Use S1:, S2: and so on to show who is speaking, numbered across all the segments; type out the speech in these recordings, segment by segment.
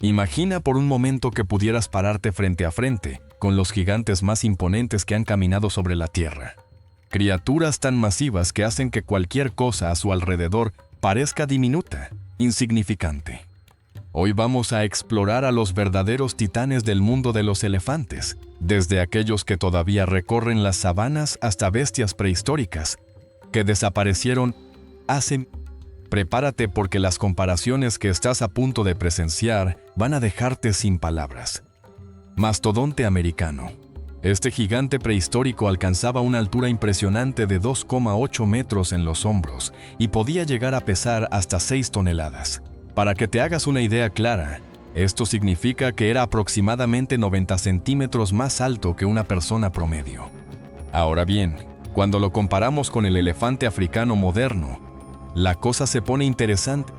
S1: Imagina por un momento que pudieras pararte frente a frente con los gigantes más imponentes que han caminado sobre la Tierra. Criaturas tan masivas que hacen que cualquier cosa a su alrededor parezca diminuta, insignificante. Hoy vamos a explorar a los verdaderos titanes del mundo de los elefantes, desde aquellos que todavía recorren las sabanas hasta bestias prehistóricas que desaparecieron hace... Prepárate porque las comparaciones que estás a punto de presenciar van a dejarte sin palabras. Mastodonte americano. Este gigante prehistórico alcanzaba una altura impresionante de 2,8 metros en los hombros y podía llegar a pesar hasta 6 toneladas. Para que te hagas una idea clara, esto significa que era aproximadamente 90 centímetros más alto que una persona promedio. Ahora bien, cuando lo comparamos con el elefante africano moderno, la cosa se pone interesante.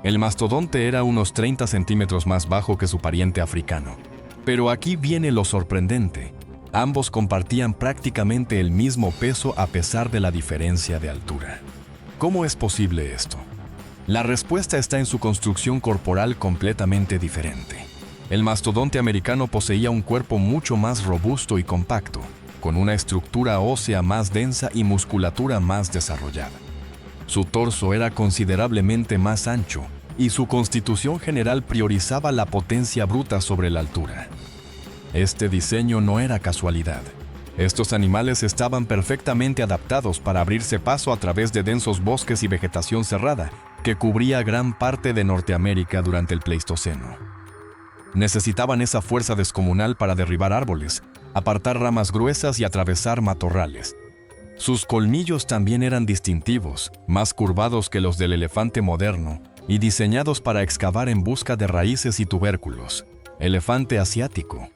S1: El mastodonte era unos 30 centímetros más bajo que su pariente africano. Pero aquí viene lo sorprendente. Ambos compartían prácticamente el mismo peso a pesar de la diferencia de altura. ¿Cómo es posible esto? La respuesta está en su construcción corporal completamente diferente. El mastodonte americano poseía un cuerpo mucho más robusto y compacto, con una estructura ósea más densa y musculatura más desarrollada. Su torso era considerablemente más ancho y su constitución general priorizaba la potencia bruta sobre la altura. Este diseño no era casualidad. Estos animales estaban perfectamente adaptados para abrirse paso a través de densos bosques y vegetación cerrada que cubría gran parte de Norteamérica durante el Pleistoceno. Necesitaban esa fuerza descomunal para derribar árboles, apartar ramas gruesas y atravesar matorrales. Sus colmillos también eran distintivos, más curvados que los del elefante moderno y diseñados para excavar en busca de raíces y tubérculos. Elefante asiático.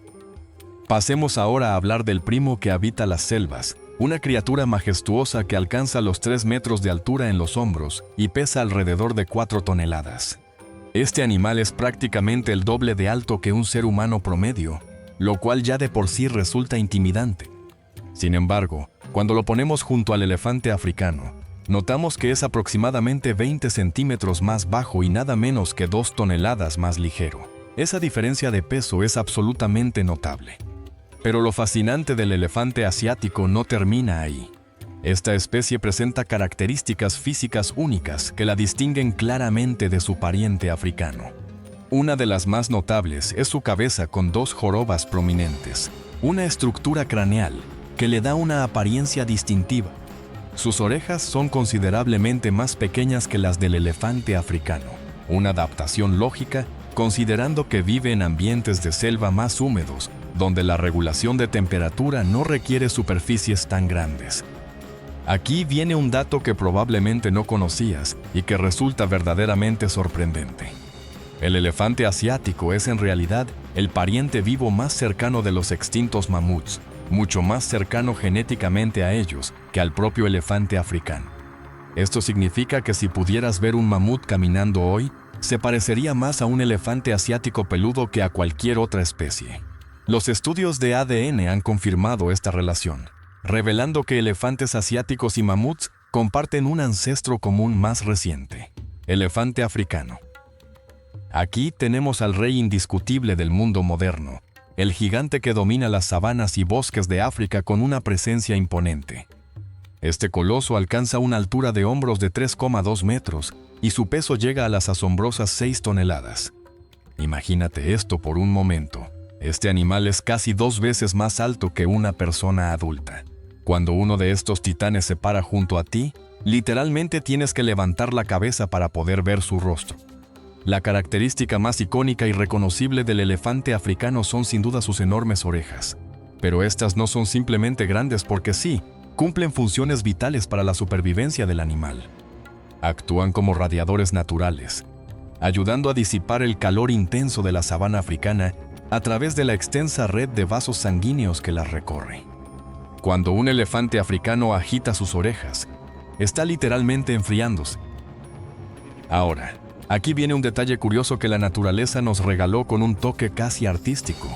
S1: Pasemos ahora a hablar del primo que habita las selvas, una criatura majestuosa que alcanza los 3 metros de altura en los hombros y pesa alrededor de 4 toneladas. Este animal es prácticamente el doble de alto que un ser humano promedio, lo cual ya de por sí resulta intimidante. Sin embargo, cuando lo ponemos junto al elefante africano, notamos que es aproximadamente 20 centímetros más bajo y nada menos que 2 toneladas más ligero. Esa diferencia de peso es absolutamente notable. Pero lo fascinante del elefante asiático no termina ahí. Esta especie presenta características físicas únicas que la distinguen claramente de su pariente africano. Una de las más notables es su cabeza con 2 jorobas prominentes, una estructura craneal que le da una apariencia distintiva. Sus orejas son considerablemente más pequeñas que las del elefante africano, una adaptación lógica considerando que vive en ambientes de selva más húmedos, donde la regulación de temperatura no requiere superficies tan grandes. Aquí viene un dato que probablemente no conocías y que resulta verdaderamente sorprendente. El elefante asiático es en realidad el pariente vivo más cercano de los extintos mamuts, mucho más cercano genéticamente a ellos que al propio elefante africano. Esto significa que si pudieras ver un mamut caminando hoy, se parecería más a un elefante asiático peludo que a cualquier otra especie. Los estudios de ADN han confirmado esta relación, revelando que elefantes asiáticos y mamuts comparten un ancestro común más reciente, elefante africano. Aquí tenemos al rey indiscutible del mundo moderno, el gigante que domina las sabanas y bosques de África con una presencia imponente. Este coloso alcanza una altura de hombros de 3,2 metros y su peso llega a las asombrosas 6 toneladas. Imagínate esto por un momento. Este animal es casi 2 veces más alto que una persona adulta. Cuando uno de estos titanes se para junto a ti, literalmente tienes que levantar la cabeza para poder ver su rostro. La característica más icónica y reconocible del elefante africano son sin duda sus enormes orejas. Pero estas no son simplemente grandes porque sí, cumplen funciones vitales para la supervivencia del animal. Actúan como radiadores naturales, ayudando a disipar el calor intenso de la sabana africana a través de la extensa red de vasos sanguíneos que las recorre. Cuando un elefante africano agita sus orejas, está literalmente enfriándose. Ahora, aquí viene un detalle curioso que la naturaleza nos regaló con un toque casi artístico.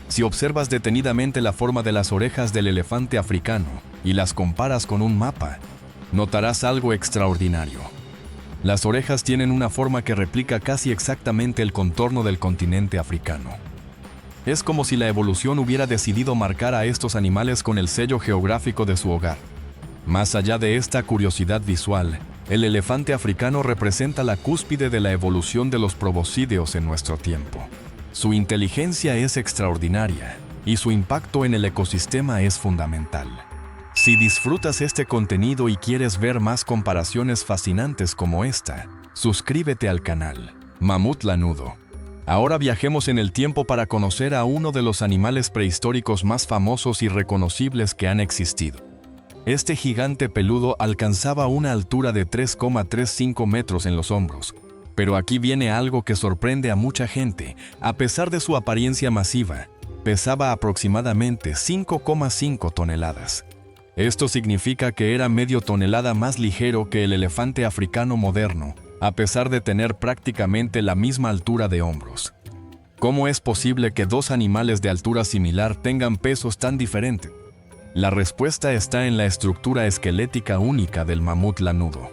S1: Si observas detenidamente la forma de las orejas del elefante africano y las comparas con un mapa, notarás algo extraordinario. Las orejas tienen una forma que replica casi exactamente el contorno del continente africano. Es como si la evolución hubiera decidido marcar a estos animales con el sello geográfico de su hogar. Más allá de esta curiosidad visual, el elefante africano representa la cúspide de la evolución de los proboscideos en nuestro tiempo. Su inteligencia es extraordinaria y su impacto en el ecosistema es fundamental. Si disfrutas este contenido y quieres ver más comparaciones fascinantes como esta, suscríbete al canal Mamut Lanudo. Ahora viajemos en el tiempo para conocer a uno de los animales prehistóricos más famosos y reconocibles que han existido. Este gigante peludo alcanzaba una altura de 3,35 metros en los hombros. Pero aquí viene algo que sorprende a mucha gente. A pesar de su apariencia masiva, pesaba aproximadamente 5,5 toneladas. Esto significa que era medio tonelada más ligero que el elefante africano moderno, a pesar de tener prácticamente la misma altura de hombros. ¿Cómo es posible que dos animales de altura similar tengan pesos tan diferentes? La respuesta está en la estructura esquelética única del mamut lanudo.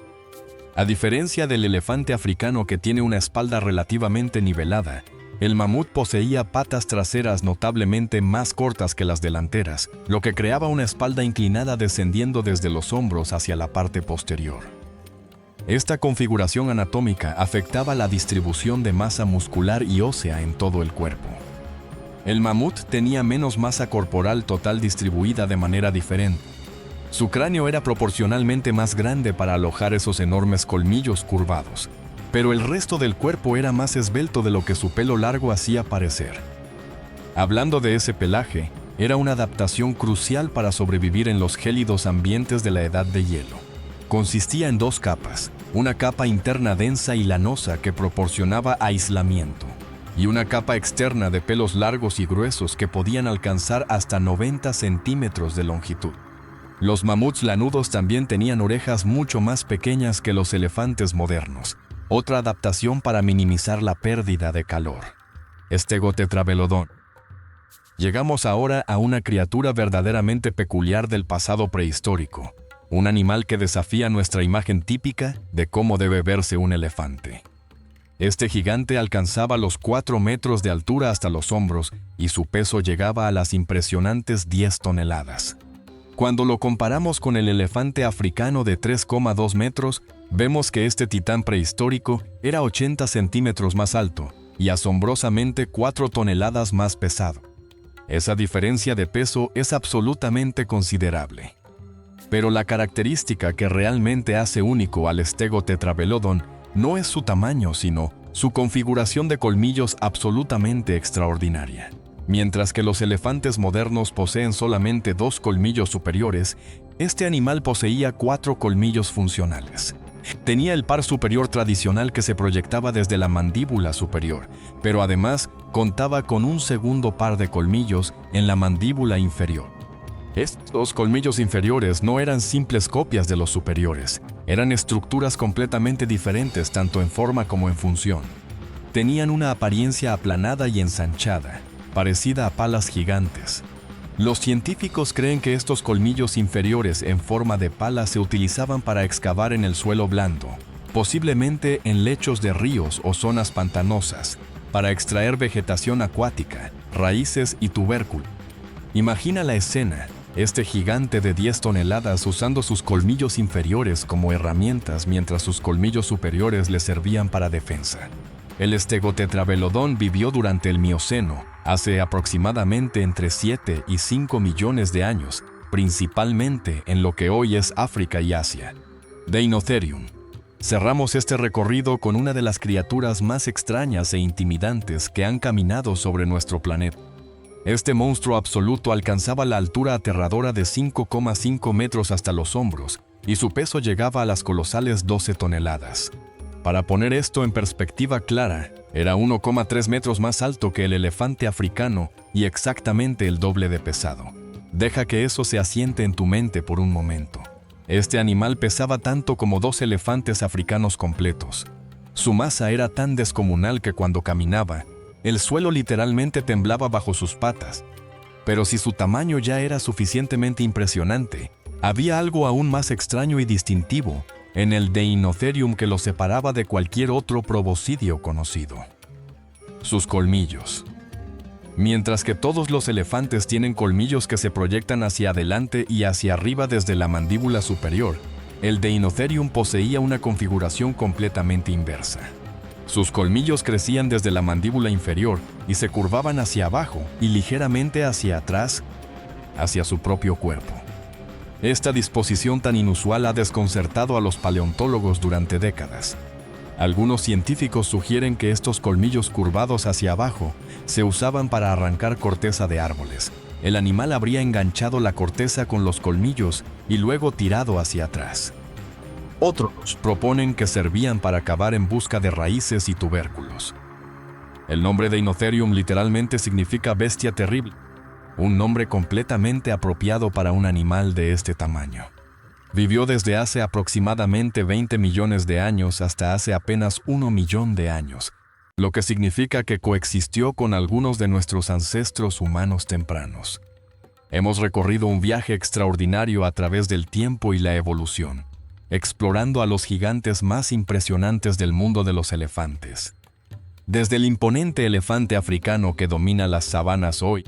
S1: A diferencia del elefante africano que tiene una espalda relativamente nivelada, el mamut poseía patas traseras notablemente más cortas que las delanteras, lo que creaba una espalda inclinada descendiendo desde los hombros hacia la parte posterior. Esta configuración anatómica afectaba la distribución de masa muscular y ósea en todo el cuerpo. El mamut tenía menos masa corporal total distribuida de manera diferente. Su cráneo era proporcionalmente más grande para alojar esos enormes colmillos curvados, pero el resto del cuerpo era más esbelto de lo que su pelo largo hacía parecer. Hablando de ese pelaje, era una adaptación crucial para sobrevivir en los gélidos ambientes de la edad de hielo. Consistía en dos capas, una capa interna densa y lanosa que proporcionaba aislamiento, y una capa externa de pelos largos y gruesos que podían alcanzar hasta 90 centímetros de longitud. Los mamuts lanudos también tenían orejas mucho más pequeñas que los elefantes modernos, otra adaptación para minimizar la pérdida de calor. Stegotetravelodon. Llegamos ahora a una criatura verdaderamente peculiar del pasado prehistórico, un animal que desafía nuestra imagen típica de cómo debe verse un elefante. Este gigante alcanzaba los 4 metros de altura hasta los hombros y su peso llegaba a las impresionantes 10 toneladas. Cuando lo comparamos con el elefante africano de 3,2 metros, vemos que este titán prehistórico era 80 centímetros más alto y asombrosamente 4 toneladas más pesado. Esa diferencia de peso es absolutamente considerable. Pero la característica que realmente hace único al Stegotetravelodon no es su tamaño, sino su configuración de colmillos absolutamente extraordinaria. Mientras que los elefantes modernos poseen solamente 2 colmillos superiores, este animal poseía 4 colmillos funcionales. Tenía el par superior tradicional que se proyectaba desde la mandíbula superior, pero además contaba con un segundo par de colmillos en la mandíbula inferior. Estos colmillos inferiores no eran simples copias de los superiores, eran estructuras completamente diferentes tanto en forma como en función. Tenían una apariencia aplanada y ensanchada, parecida a palas gigantes. Los científicos creen que estos colmillos inferiores en forma de pala se utilizaban para excavar en el suelo blando, posiblemente en lechos de ríos o zonas pantanosas, para extraer vegetación acuática, raíces y tubérculos. Imagina la escena, este gigante de 10 toneladas usando sus colmillos inferiores como herramientas mientras sus colmillos superiores le servían para defensa. El Stegotetravelodon vivió durante el Mioceno, hace aproximadamente entre 7 y 5 millones de años, principalmente en lo que hoy es África y Asia. Deinotherium. Cerramos este recorrido con una de las criaturas más extrañas e intimidantes que han caminado sobre nuestro planeta. Este monstruo absoluto alcanzaba la altura aterradora de 5,5 metros hasta los hombros y su peso llegaba a las colosales 12 toneladas. Para poner esto en perspectiva clara, era 1,3 metros más alto que el elefante africano y exactamente el doble de pesado. Deja que eso se asiente en tu mente por un momento. Este animal pesaba tanto como 2 elefantes africanos completos. Su masa era tan descomunal que cuando caminaba, el suelo literalmente temblaba bajo sus patas. Pero si su tamaño ya era suficientemente impresionante, había algo aún más extraño y distintivo en el Deinotherium que lo separaba de cualquier otro proboscideo conocido. Sus colmillos. Mientras que todos los elefantes tienen colmillos que se proyectan hacia adelante y hacia arriba desde la mandíbula superior, el Deinotherium poseía una configuración completamente inversa. Sus colmillos crecían desde la mandíbula inferior y se curvaban hacia abajo y ligeramente hacia atrás, hacia su propio cuerpo. Esta disposición tan inusual ha desconcertado a los paleontólogos durante décadas. Algunos científicos sugieren que estos colmillos curvados hacia abajo se usaban para arrancar corteza de árboles. El animal habría enganchado la corteza con los colmillos y luego tirado hacia atrás. Otros proponen que servían para cavar en busca de raíces y tubérculos. El nombre Deinotherium literalmente significa bestia terrible, un nombre completamente apropiado para un animal de este tamaño. Vivió desde hace aproximadamente 20 millones de años hasta hace apenas 1 millón de años, lo que significa que coexistió con algunos de nuestros ancestros humanos tempranos. Hemos recorrido un viaje extraordinario a través del tiempo y la evolución, explorando a los gigantes más impresionantes del mundo de los elefantes. Desde el imponente elefante africano que domina las sabanas hoy,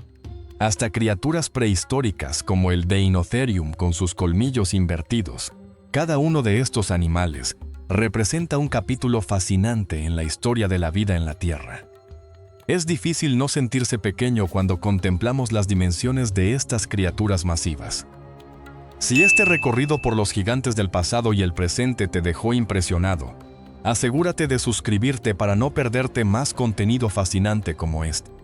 S1: hasta criaturas prehistóricas como el Deinotherium con sus colmillos invertidos. Cada uno de estos animales representa un capítulo fascinante en la historia de la vida en la Tierra. Es difícil no sentirse pequeño cuando contemplamos las dimensiones de estas criaturas masivas. Si este recorrido por los gigantes del pasado y el presente te dejó impresionado, asegúrate de suscribirte para no perderte más contenido fascinante como este.